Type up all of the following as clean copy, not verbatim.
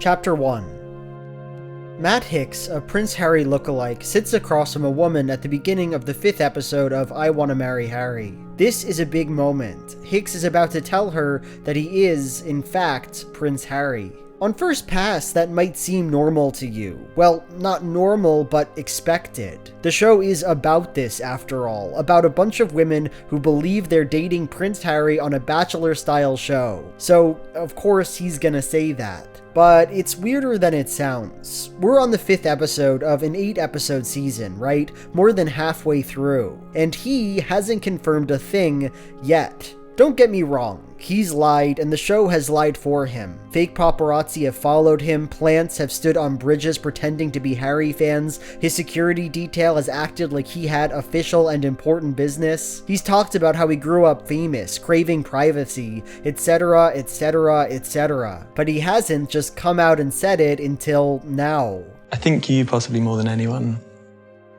Chapter 1. Matt Hicks, a Prince Harry lookalike, sits across from a woman at the beginning of the 5th episode of I Wanna Marry Harry. This is a big moment. Hicks is about to tell her that he is, in fact, Prince Harry. On first pass, that might seem normal to you. Well, not normal, but expected. The show is about this, after all, about a bunch of women who believe they're dating Prince Harry on a Bachelor-style show. So, of course, he's gonna say that. But it's weirder than it sounds. We're on the 5th episode of an 8-episode season, right? More than halfway through. And he hasn't confirmed a thing yet. Don't get me wrong, he's lied and the show has lied for him. Fake paparazzi have followed him, plants have stood on bridges pretending to be Harry fans, his security detail has acted like he had official and important business. He's talked about how he grew up famous, craving privacy, etc, etc, etc. But he hasn't just come out and said it until now. I think you possibly more than anyone.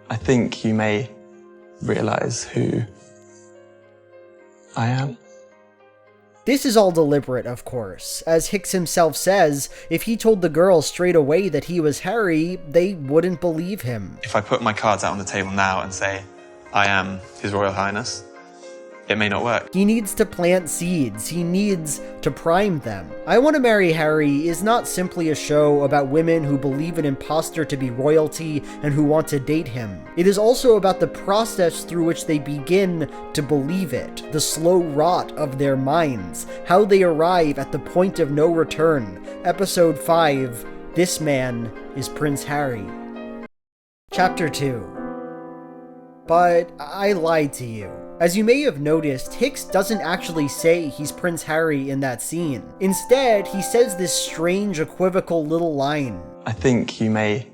I think you may realize who I am. This is all deliberate, of course. As Hicks himself says, if he told the girls straight away that he was Harry, they wouldn't believe him. If I put my cards out on the table now and say, I am His Royal Highness, it may not work. He needs to plant seeds. He needs to prime them. I Wanna Marry Harry is not simply a show about women who believe an imposter to be royalty and who want to date him. It is also about the process through which they begin to believe it, the slow rot of their minds, how they arrive at the point of no return. Episode 5, This Man is Prince Harry. Chapter 2. But I lied to you. As you may have noticed, Hicks doesn't actually say he's Prince Harry in that scene. Instead, he says this strange, equivocal little line. I think you may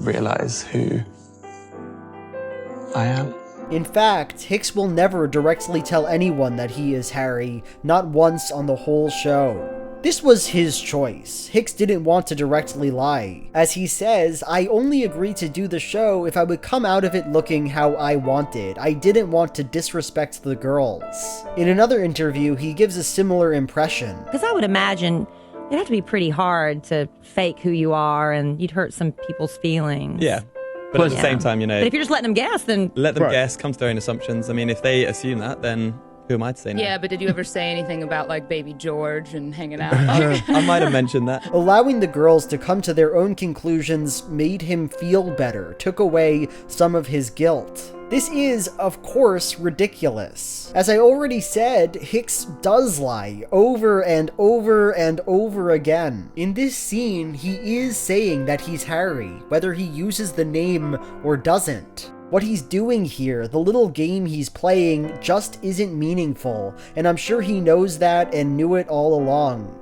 realize who I am. In fact, Hicks will never directly tell anyone that he is Harry, not once on the whole show. This was his choice. Hicks didn't want to directly lie. As he says, I only agreed to do the show if I would come out of it looking how I wanted. I didn't want to disrespect the girls. In another interview, he gives a similar impression. Because I would imagine it'd have to be pretty hard to fake who you are and you'd hurt some people's feelings. Yeah. But at the same time, you know... But if you're just letting them guess, then... Let them guess, come to their own assumptions. I mean, if they assume that, then... Who am I to say no? Yeah, but did you ever say anything about, like, Baby George and hanging out? I might have mentioned that. Allowing the girls to come to their own conclusions made him feel better, took away some of his guilt. This is, of course, ridiculous. As I already said, Hicks does lie over and over and over again. In this scene, he is saying that he's Harry, whether he uses the name or doesn't. What he's doing here, the little game he's playing, just isn't meaningful, and I'm sure he knows that and knew it all along.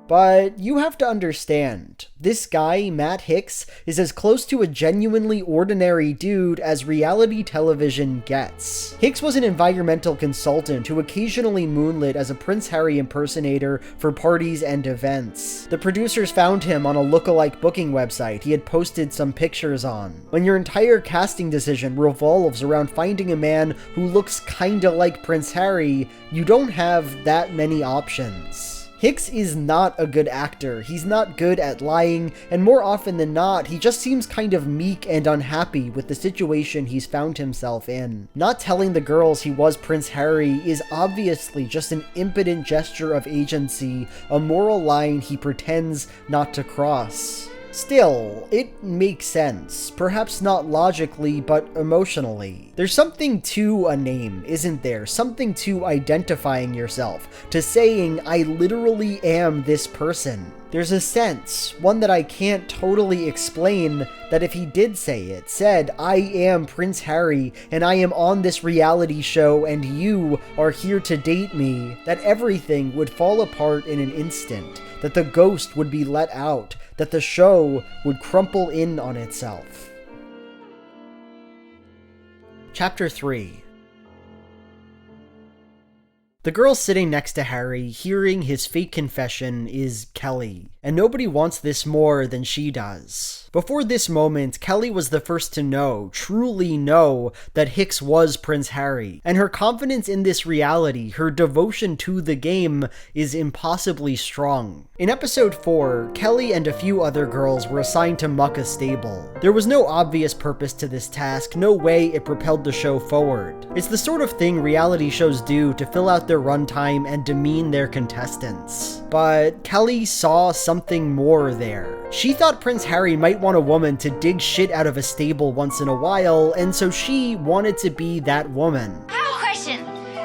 But you have to understand, this guy, Matt Hicks, is as close to a genuinely ordinary dude as reality television gets. Hicks was an environmental consultant who occasionally moonlit as a Prince Harry impersonator for parties and events. The producers found him on a lookalike booking website he had posted some pictures on. When your entire casting decision revolves around finding a man who looks kinda like Prince Harry, you don't have that many options. Hicks is not a good actor, he's not good at lying, and more often than not, he just seems kind of meek and unhappy with the situation he's found himself in. Not telling the girls he was Prince Harry is obviously just an impotent gesture of agency, a moral line he pretends not to cross. Still, it makes sense. Perhaps not logically, but emotionally. There's something to a name, isn't there? Something to identifying yourself, to saying, I literally am this person. There's a sense, one that I can't totally explain, that if he did say it, said, I am Prince Harry, and I am on this reality show, and you are here to date me, that everything would fall apart in an instant, that the ghost would be let out, that the show would crumple in on itself. Chapter 3. The girl sitting next to Harry, hearing his fake confession, is Kelly, and nobody wants this more than she does. Before this moment, Kelly was the first to know, truly know, that Hicks was Prince Harry, and her confidence in this reality, her devotion to the game, is impossibly strong. In episode 4, Kelly and a few other girls were assigned to muck a stable. There was no obvious purpose to this task, no way it propelled the show forward. It's the sort of thing reality shows do to fill out their runtime and demean their contestants. But Kelly saw something more there. She thought Prince Harry might want a woman to dig shit out of a stable once in a while, and so she wanted to be that woman. I have a question.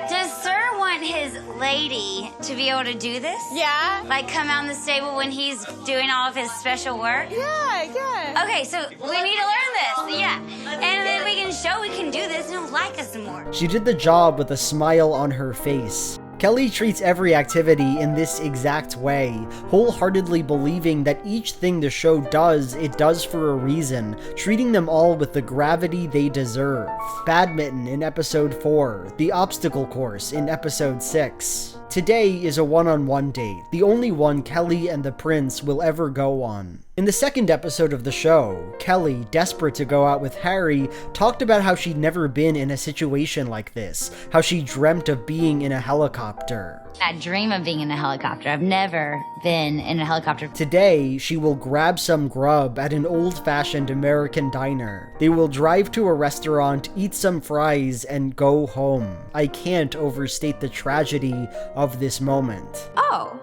Does Sir want his lady to be able to do this? Yeah. Like come out in the stable when he's doing all of his special work? Yeah. Okay, so we need to learn this. Yeah. And then we can show we can do this and he'll like us more. She did the job with a smile on her face. Kelly treats every activity in this exact way, wholeheartedly believing that each thing the show does, it does for a reason, treating them all with the gravity they deserve. Badminton in episode 4, the obstacle course in episode 6. Today is a one-on-one date, the only one Kelly and the prince will ever go on. In the second episode of the show, Kelly, desperate to go out with Harry, talked about how she'd never been in a situation like this, how she dreamt of being in a helicopter. I dream of being in a helicopter. I've never been in a helicopter. Today, she will grab some grub at an old-fashioned American diner. They will drive to a restaurant, eat some fries, and go home. I can't overstate the tragedy of this moment. Oh,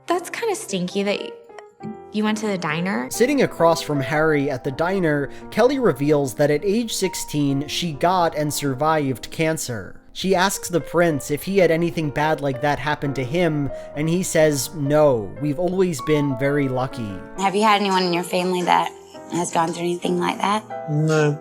that's kind of stinky that you went to the diner. Sitting across from Harry at the diner, Kelly reveals that at age 16, she got and survived cancer. She asks the prince if he had anything bad like that happen to him, and he says, no, we've always been very lucky. Have you had anyone in your family that has gone through anything like that? No,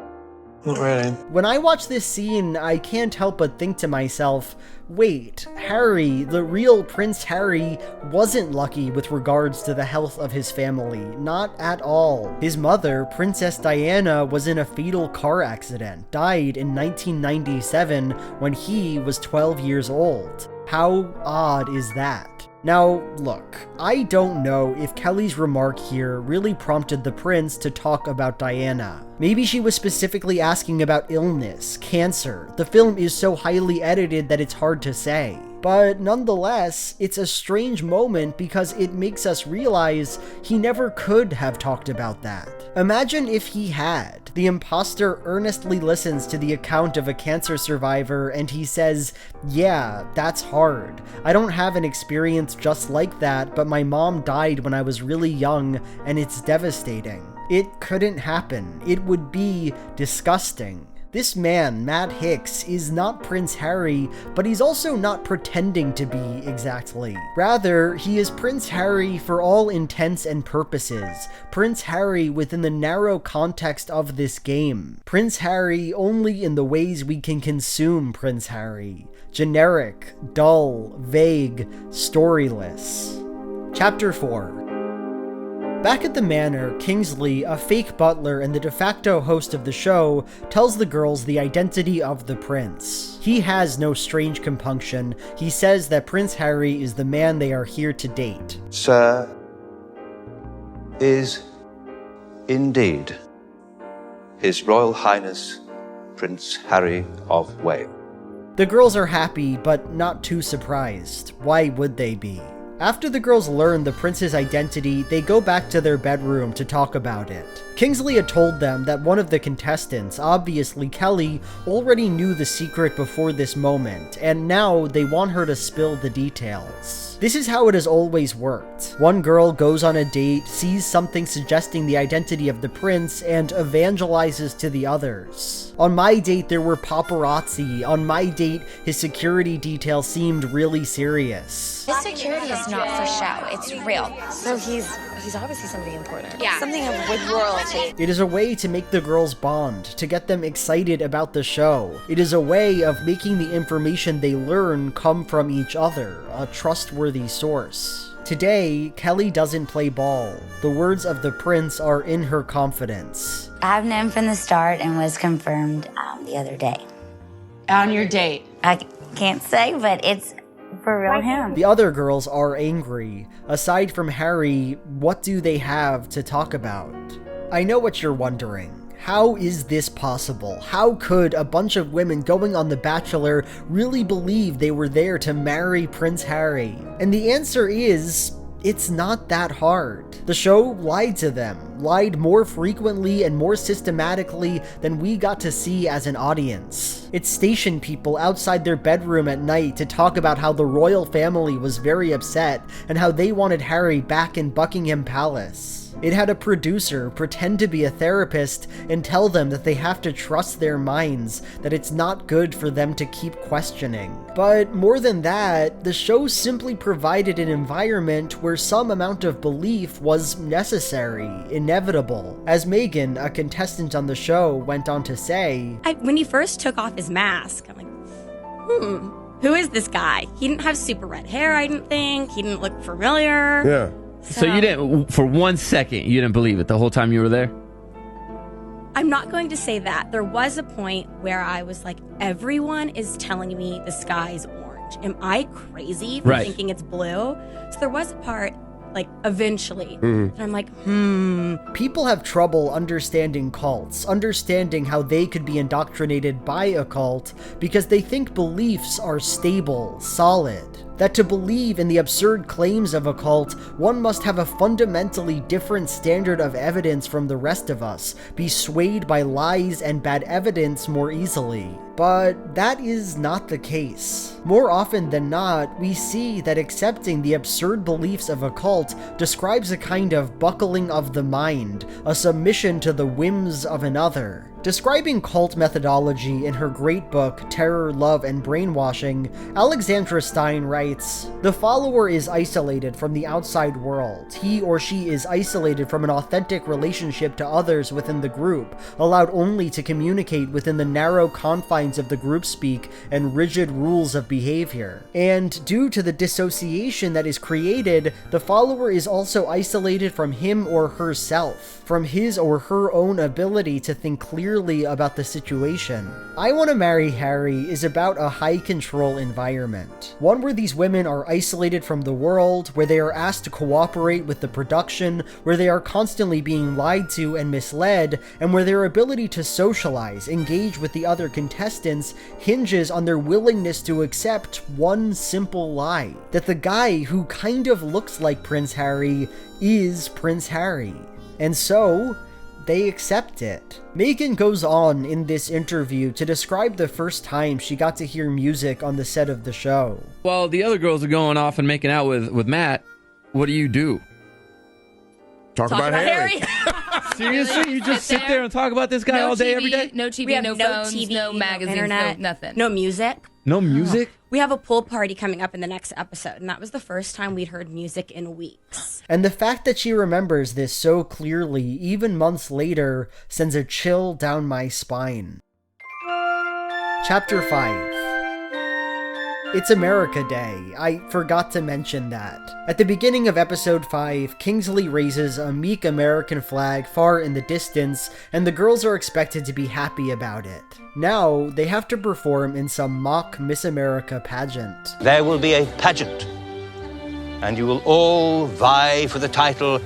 not really. When I watch this scene, I can't help but think to myself, wait, Harry, the real Prince Harry, wasn't lucky with regards to the health of his family. Not at all. His mother, Princess Diana, was in a fatal car accident, died in 1997 when he was 12 years old. How odd is that? Now, look, I don't know if Kelly's remark here really prompted the prince to talk about Diana. Maybe she was specifically asking about illness, cancer. The film is so highly edited that it's hard to say. But nonetheless, it's a strange moment because it makes us realize he never could have talked about that. Imagine if he had. The imposter earnestly listens to the account of a cancer survivor and he says, yeah, that's hard. I don't have an experience just like that, but my mom died when I was really young and it's devastating. It couldn't happen. It would be disgusting. This man, Matt Hicks, is not Prince Harry, but he's also not pretending to be exactly. Rather, he is Prince Harry for all intents and purposes. Prince Harry within the narrow context of this game. Prince Harry only in the ways we can consume Prince Harry. Generic, dull, vague, storyless. Chapter 4. Back at the manor, Kingsley, a fake butler and the de facto host of the show, tells the girls the identity of the prince. He has no strange compunction. He says that Prince Harry is the man they are here to date. Sir is indeed His Royal Highness Prince Harry of Wales. The girls are happy, but not too surprised. Why would they be? After the girls learn the prince's identity, they go back to their bedroom to talk about it. Kingsley had told them that one of the contestants, obviously Kelly, already knew the secret before this moment, and now they want her to spill the details. This is how it has always worked. One girl goes on a date, sees something suggesting the identity of the prince, and evangelizes to the others. On my date, there were paparazzi. On my date, his security detail seemed really serious. His security is not for show, it's real. So he's obviously somebody important. Yeah. Something with royalty. It is a way to make the girls bond, to get them excited about the show. It is a way of making the information they learn come from each other, a trustworthy source. Today, Kelly doesn't play ball. The words of the prince are in her confidence. I've known from the start and was confirmed the other day. On your date. I can't say, but it's for real him. The other girls are angry. Aside from Harry, what do they have to talk about? I know what you're wondering. How is this possible? How could a bunch of women going on The Bachelor really believe they were there to marry Prince Harry? And the answer is, it's not that hard. The show lied to them, lied more frequently and more systematically than we got to see as an audience. It stationed people outside their bedroom at night to talk about how the royal family was very upset and how they wanted Harry back in Buckingham Palace. It had a producer pretend to be a therapist and tell them that they have to trust their minds, that it's not good for them to keep questioning. But more than that, the show simply provided an environment where some amount of belief was necessary, inevitable. As Megan, a contestant on the show, went on to say, when he first took off his mask, I'm like, who is this guy? He didn't have super red hair, I didn't think. He didn't look familiar. Yeah. So you didn't, for 1 second, you didn't believe it the whole time you were there? I'm not going to say that. There was a point where I was like, everyone is telling me the sky's orange. Am I crazy for thinking it's blue? So there was a part, like, eventually, and I'm like, People have trouble understanding cults, understanding how they could be indoctrinated by a cult because they think beliefs are stable, solid. That to believe in the absurd claims of a cult, one must have a fundamentally different standard of evidence from the rest of us, be swayed by lies and bad evidence more easily. But that is not the case. More often than not, we see that accepting the absurd beliefs of a cult describes a kind of buckling of the mind, a submission to the whims of another. Describing cult methodology in her great book, Terror, Love, and Brainwashing, Alexandra Stein writes, "The follower is isolated from the outside world. He or she is isolated from an authentic relationship to others within the group, allowed only to communicate within the narrow confines of the group speak and rigid rules of behavior. And due to the dissociation that is created, the follower is also isolated from him or herself, from his or her own ability to think clearly about the situation." I Want to Marry Harry is about a high-control environment. One where these women are isolated from the world, where they are asked to cooperate with the production, where they are constantly being lied to and misled, and where their ability to socialize, engage with the other contestants, hinges on their willingness to accept one simple lie: that the guy who kind of looks like Prince Harry is Prince Harry. And so, they accept it. Megan goes on in this interview to describe the first time she got to hear music on the set of the show. While the other girls are going off and making out with Matt, what do? Talk about Harry. Seriously? You just sit there and talk about this guy all day, every day? No TV, we have no phones, TV, no magazines, internet, no nothing. no music. No music? We have a pool party coming up in the next episode, and that was the first time we'd heard music in weeks. And the fact that she remembers this so clearly, even months later, sends a chill down my spine. Chapter 5. It's America Day. I forgot to mention that. At the beginning of episode 5, Kingsley raises a meek American flag far in the distance, and the girls are expected to be happy about it. Now, they have to perform in some mock Miss America pageant. There will be a pageant, and you will all vie for the title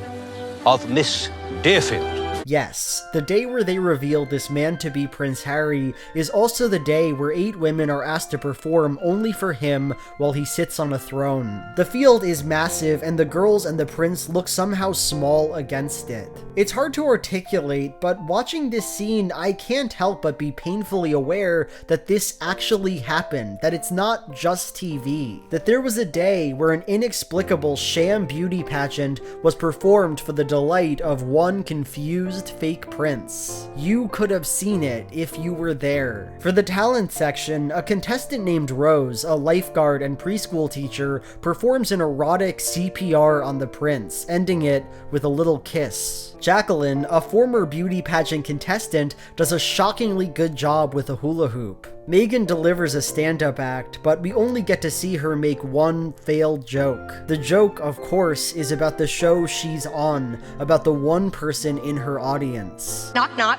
of Miss Deerfield. Yes, the day where they reveal this man to be Prince Harry is also the day where 8 women are asked to perform only for him while he sits on a throne. The field is massive, and the girls and the prince look somehow small against it. It's hard to articulate, but watching this scene, I can't help but be painfully aware that this actually happened, that it's not just TV, that there was a day where an inexplicable sham beauty pageant was performed for the delight of one confused fake prince. You could have seen it if you were there. For the talent section, a contestant named Rose, a lifeguard and preschool teacher, performs an erotic CPR on the prince, ending it with a little kiss. Jacqueline, a former beauty pageant contestant, does a shockingly good job with a hula hoop. Megan delivers a stand-up act, but we only get to see her make one failed joke. The joke, of course, is about the show she's on, about the one person in her audience. Knock, knock.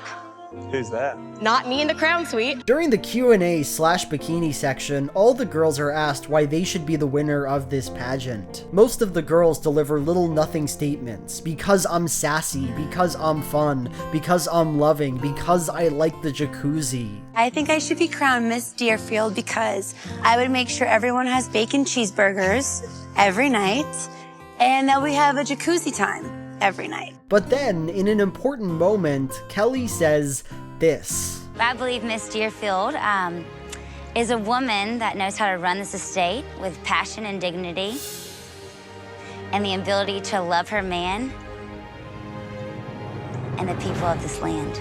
Who's there? Not me in the crown suite. During the Q&A/bikini section, all the girls are asked why they should be the winner of this pageant. Most of the girls deliver little nothing statements. Because I'm sassy, because I'm fun, because I'm loving, because I like the jacuzzi. I think I should be crowned Miss Deerfield because I would make sure everyone has bacon cheeseburgers every night and that we have a jacuzzi time every night. But then, in an important moment, Kelly says this. I believe Miss Deerfield is a woman that knows how to run this estate with passion and dignity and the ability to love her man and the people of this land.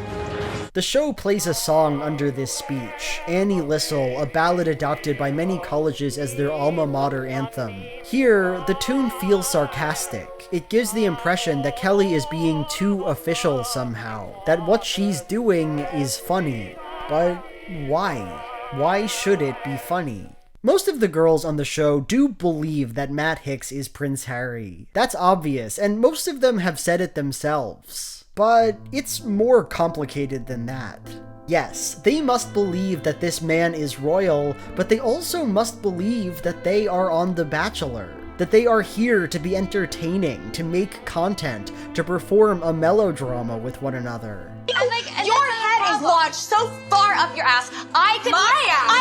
The show plays a song under this speech, Annie Listle, a ballad adopted by many colleges as their alma mater anthem. Here, the tune feels sarcastic. It gives the impression that Kelly is being too official somehow, that what she's doing is funny. But why? Why should it be funny? Most of the girls on the show do believe that Matt Hicks is Prince Harry. That's obvious, and most of them have said it themselves. But it's more complicated than that. Yes, they must believe that this man is royal, but they also must believe that they are on The Bachelor. That they are here to be entertaining, to make content, to perform a melodrama with one another. Your head is lodged so far up your ass. I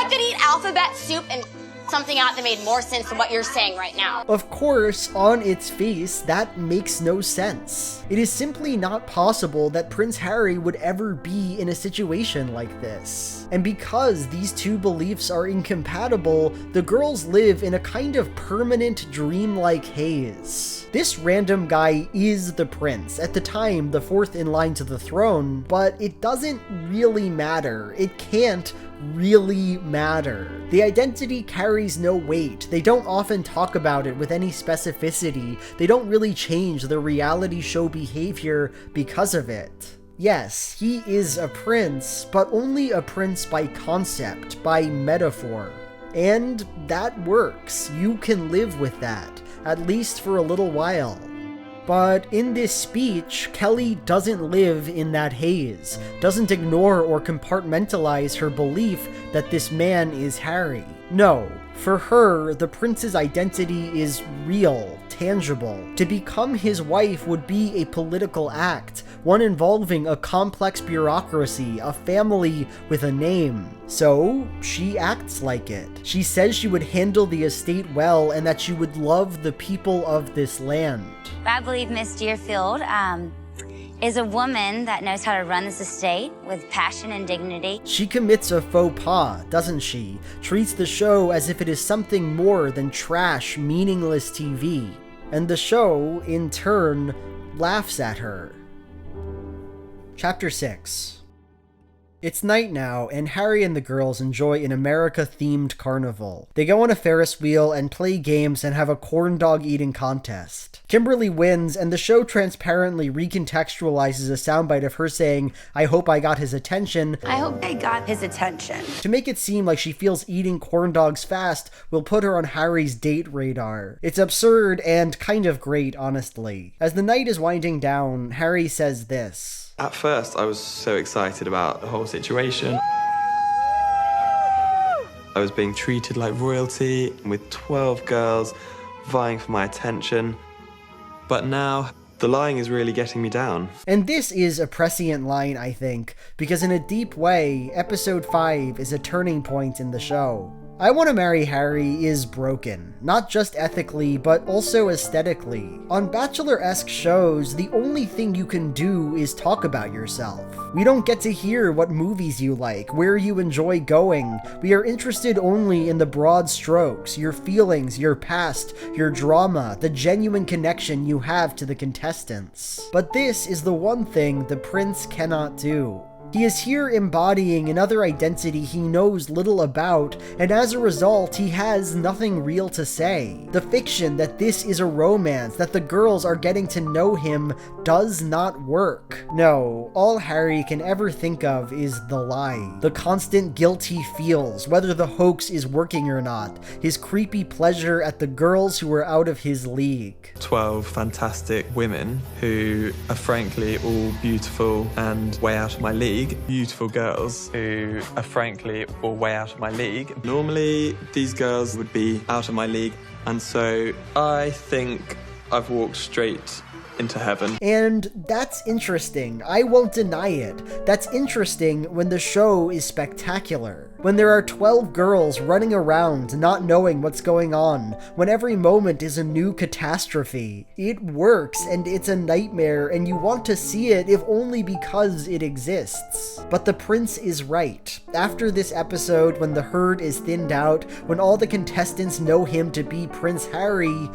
could eat alphabet soup and something out that made more sense than what you're saying right now. Of course, on its face, that makes no sense. It is simply not possible that Prince Harry would ever be in a situation like this. And because these two beliefs are incompatible, the girls live in a kind of permanent dreamlike haze. This random guy is the prince, at the time the fourth in line to the throne, but it doesn't really matter. It can't really matter. The identity carries no weight. They don't often talk about it with any specificity. They don't really change their reality show behavior because of it. Yes, he is a prince, but only a prince by concept, by metaphor. And that works. You can live with that, at least for a little while. But in this speech, Kelly doesn't live in that haze, doesn't ignore or compartmentalize her belief that this man is Harry. No, for her, the prince's identity is real, tangible. To become his wife would be a political act, one involving a complex bureaucracy, a family with a name. So, she acts like it. She says she would handle the estate well and that she would love the people of this land. I believe Miss Deerfield is a woman that knows how to run this estate with passion and dignity. She commits a faux pas, doesn't she? Treats the show as if it is something more than trash, meaningless TV. And the show, in turn, laughs at her. Chapter 6. It's night now, and Harry and the girls enjoy an America-themed carnival. They go on a Ferris wheel and play games and have a corn dog eating contest. Kimberly wins, and the show transparently recontextualizes a soundbite of her saying, "I hope I got his attention." I hope they got his attention. To make it seem like she feels eating corn dogs fast will put her on Harry's date radar. It's absurd and kind of great, honestly. As the night is winding down, Harry says this. At first, I was so excited about the whole situation. I was being treated like royalty, with 12 girls vying for my attention. But now, the lying is really getting me down. And this is a prescient line, I think, because in a deep way, episode 5 is a turning point in the show. I Want to Marry Harry is broken, not just ethically, but also aesthetically. On Bachelor-esque shows, the only thing you can do is talk about yourself. We don't get to hear what movies you like, where you enjoy going. We are interested only in the broad strokes, your feelings, your past, your drama, the genuine connection you have to the contestants. But this is the one thing the prince cannot do. He is here embodying another identity he knows little about, and as a result, he has nothing real to say. The fiction that this is a romance, that the girls are getting to know him, does not work. No, all Harry can ever think of is the lie. The constant guilt he feels, whether the hoax is working or not. His creepy pleasure at the girls who are out of his league. 12 fantastic women who are frankly all beautiful and way out of my league. league. Beautiful girls who are frankly all way out of my league. Normally, these girls would be out of my league, and so I think I've walked straight into heaven. And that's interesting. I won't deny it. That's interesting when the show is spectacular. When there are 12 girls running around not knowing what's going on, when every moment is a new catastrophe. It works, and it's a nightmare, and you want to see it if only because it exists. But the prince is right. After this episode, when the herd is thinned out, when all the contestants know him to be Prince Harry,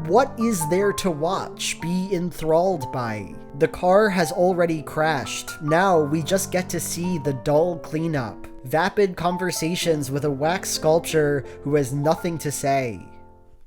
what is there to watch, be enthralled by? The car has already crashed. Now we just get to see the dull cleanup. Vapid conversations with a wax sculpture who has nothing to say.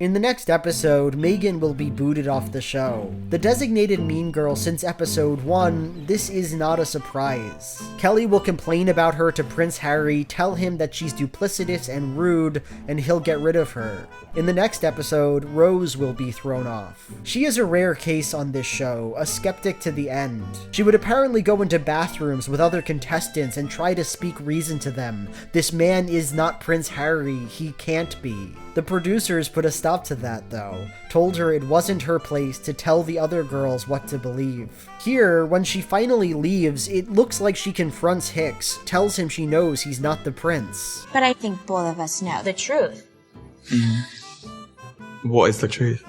In the next episode, Megan will be booted off the show. The designated mean girl since episode 1, this is not a surprise. Kelly will complain about her to Prince Harry, tell him that she's duplicitous and rude, and he'll get rid of her. In the next episode, Rose will be thrown off. She is a rare case on this show, a skeptic to the end. She would apparently go into bathrooms with other contestants and try to speak reason to them. This man is not Prince Harry, he can't be. The producers put a stop to that, though, told her it wasn't her place to tell the other girls what to believe. Here, when she finally leaves, it looks like she confronts Hicks, tells him she knows he's not the prince. But I think both of us know the truth. What is the truth?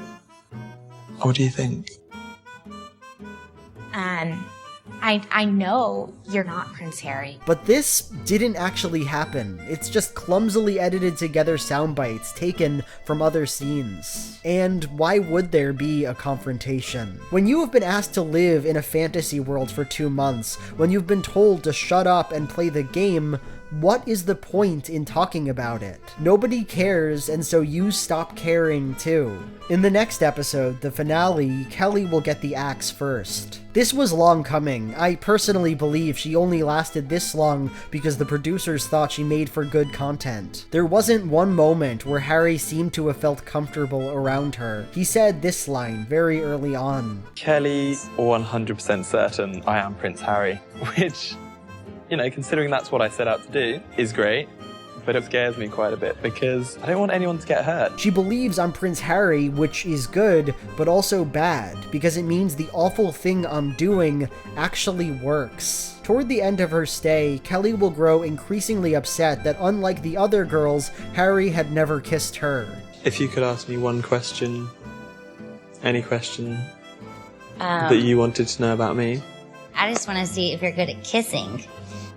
What do you think? I know you're not Prince Harry. But this didn't actually happen. It's just clumsily edited together sound bites taken from other scenes. And why would there be a confrontation? When you have been asked to live in a fantasy world for 2 months, when you've been told to shut up and play the game, what is the point in talking about it? Nobody cares, and so you stop caring too. In the next episode, the finale, Kelly will get the axe first. This was long coming. I personally believe she only lasted this long because the producers thought she made for good content. There wasn't one moment where Harry seemed to have felt comfortable around her. He said this line very early on. Kelly, 100% certain I am Prince Harry, which, you know, considering that's what I set out to do, is great. But it scares me quite a bit because I don't want anyone to get hurt. She believes I'm Prince Harry, which is good, but also bad, because it means the awful thing I'm doing actually works. Toward the end of her stay, Kelly will grow increasingly upset that unlike the other girls, Harry had never kissed her. If you could ask me one question, any question that you wanted to know about me. I just want to see if you're good at kissing.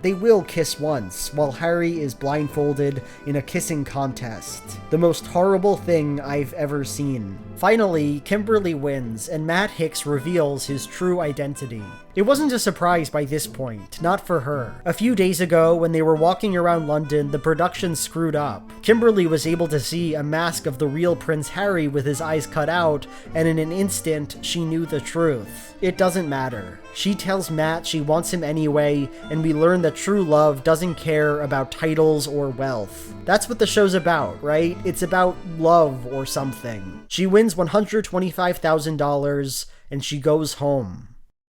They will kiss once, while Harry is blindfolded in a kissing contest. The most horrible thing I've ever seen. Finally, Kimberly wins, and Matt Hicks reveals his true identity. It wasn't a surprise by this point, not for her. A few days ago, when they were walking around London, the production screwed up. Kimberly was able to see a mask of the real Prince Harry with his eyes cut out, and in an instant, she knew the truth. It doesn't matter. She tells Matt she wants him anyway, and we learn that true love doesn't care about titles or wealth. That's what the show's about, right? It's about love or something. She wins $125,000, and she goes home.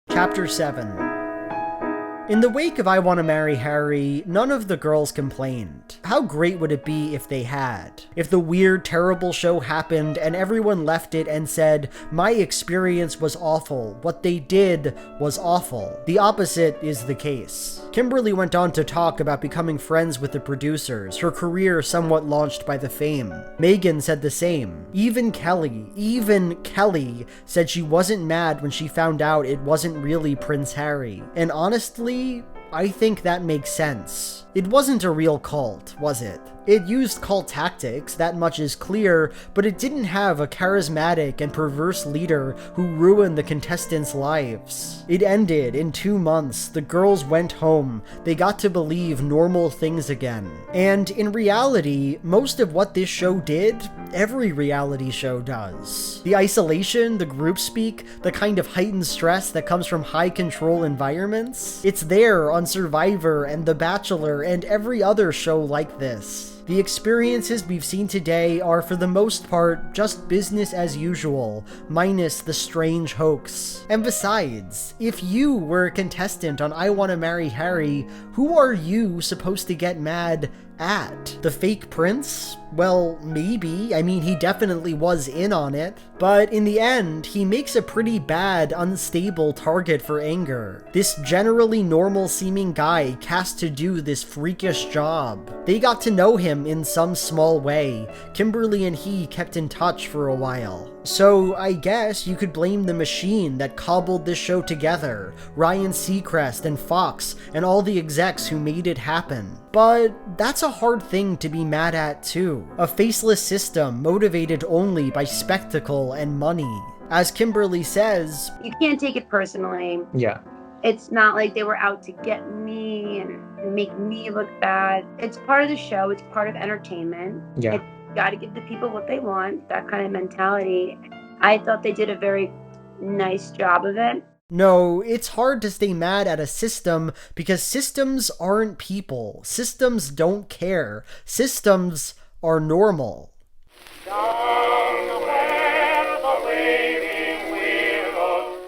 Chapter 7. In the wake of I Want to Marry Harry, none of the girls complained. How great would it be if they had? If the weird, terrible show happened and everyone left it and said, my experience was awful, what they did was awful. The opposite is the case. Kimberly went on to talk about becoming friends with the producers, her career somewhat launched by the fame. Megan said the same. Even Kelly said she wasn't mad when she found out it wasn't really Prince Harry. And honestly, I think that makes sense. It wasn't a real cult, was it? It used cult tactics, that much is clear, but it didn't have a charismatic and perverse leader who ruined the contestants' lives. It ended in 2 months, the girls went home, they got to believe normal things again. And in reality, most of what this show did, every reality show does. The isolation, the group speak, the kind of heightened stress that comes from high control environments, it's there on Survivor and The Bachelor and every other show like this. The experiences we've seen today are for the most part just business as usual, minus the strange hoax. And besides, if you were a contestant on I Want to Marry Harry, who are you supposed to get mad at? The fake prince? Well, maybe. I mean, he definitely was in on it. But in the end, he makes a pretty bad, unstable target for anger. This generally normal-seeming guy cast to do this freakish job. They got to know him in some small way. Kimberly and he kept in touch for a while. So I guess you could blame the machine that cobbled this show together, Ryan Seacrest and Fox, and all the execs who made it happen. But that's a hard thing to be mad at too. A faceless system motivated only by spectacle and money. As Kimberly says, you can't take it personally. Yeah. It's not like they were out to get me and make me look bad. It's part of the show. It's part of entertainment. Yeah. You got to give the people what they want, that kind of mentality. I thought they did a very nice job of it. No, it's hard to stay mad at a system because systems aren't people. Systems don't care. Systems are normal.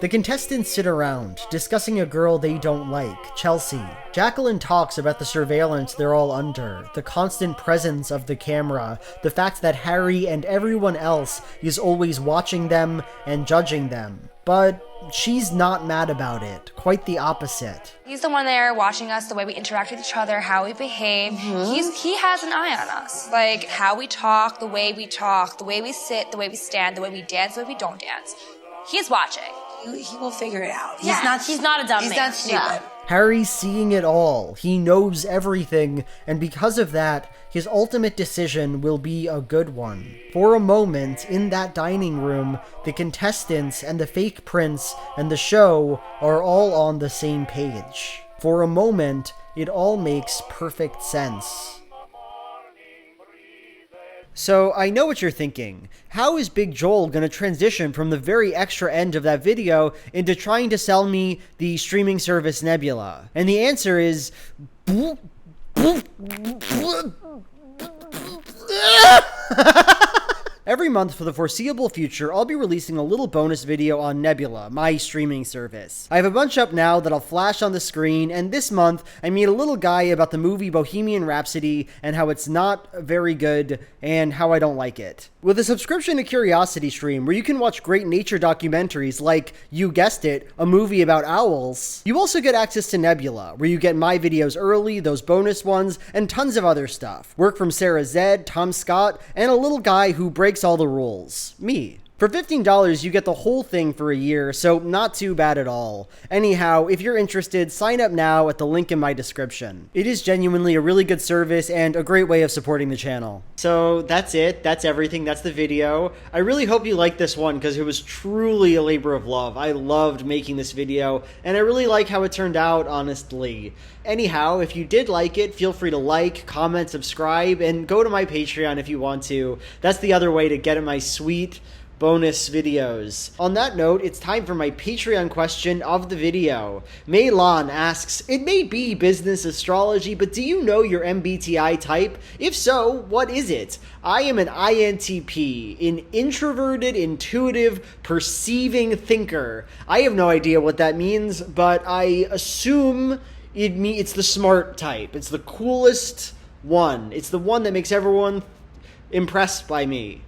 The contestants sit around, discussing a girl they don't like, Chelsea. Jacqueline talks about the surveillance they're all under, the constant presence of the camera, the fact that Harry and everyone else is always watching them and judging them. But she's not mad about it, quite the opposite. He's the one there watching us, the way we interact with each other, how we behave. He has an eye on us. Like how we talk, the way we sit, the way we stand, the way we dance, the way we don't dance. He's watching. He will figure it out. He's not a dumb man. He's not stupid. Yeah. Harry's seeing it all. He knows everything, and because of that, his ultimate decision will be a good one. For a moment, in that dining room, the contestants and the fake prince and the show are all on the same page. For a moment, it all makes perfect sense. So, I know what you're thinking. How is Big Joel gonna transition from the very extra end of that video into trying to sell me the streaming service Nebula? And the answer is... Every month for the foreseeable future, I'll be releasing a little bonus video on Nebula, my streaming service. I have a bunch up now that I'll flash on the screen, and this month, I made a little guy about the movie Bohemian Rhapsody and how it's not very good and how I don't like it. With a subscription to Curiosity Stream, where you can watch great nature documentaries like, you guessed it, a movie about owls, you also get access to Nebula, where you get my videos early, those bonus ones, and tons of other stuff. Work from Sarah Zed, Tom Scott, and a little guy who breaks all the rules. Me. For $15, you get the whole thing for a year, so not too bad at all. Anyhow, if you're interested, sign up now at the link in my description. It is genuinely a really good service and a great way of supporting the channel. So that's it. That's everything. That's the video. I really hope you liked this one because it was truly a labor of love. I loved making this video, and I really like how it turned out, honestly. Anyhow, if you did like it, feel free to like, comment, subscribe, and go to my Patreon if you want to. That's the other way to get at my sweet bonus videos. On that note, it's time for my Patreon question of the video. Meilon asks, it may be business astrology, but do you know your MBTI type? If so, what is it? I am an INTP, an introverted, intuitive, perceiving thinker. I have no idea what that means, but I assume it's the smart type. It's the coolest one. It's the one that makes everyone impressed by me.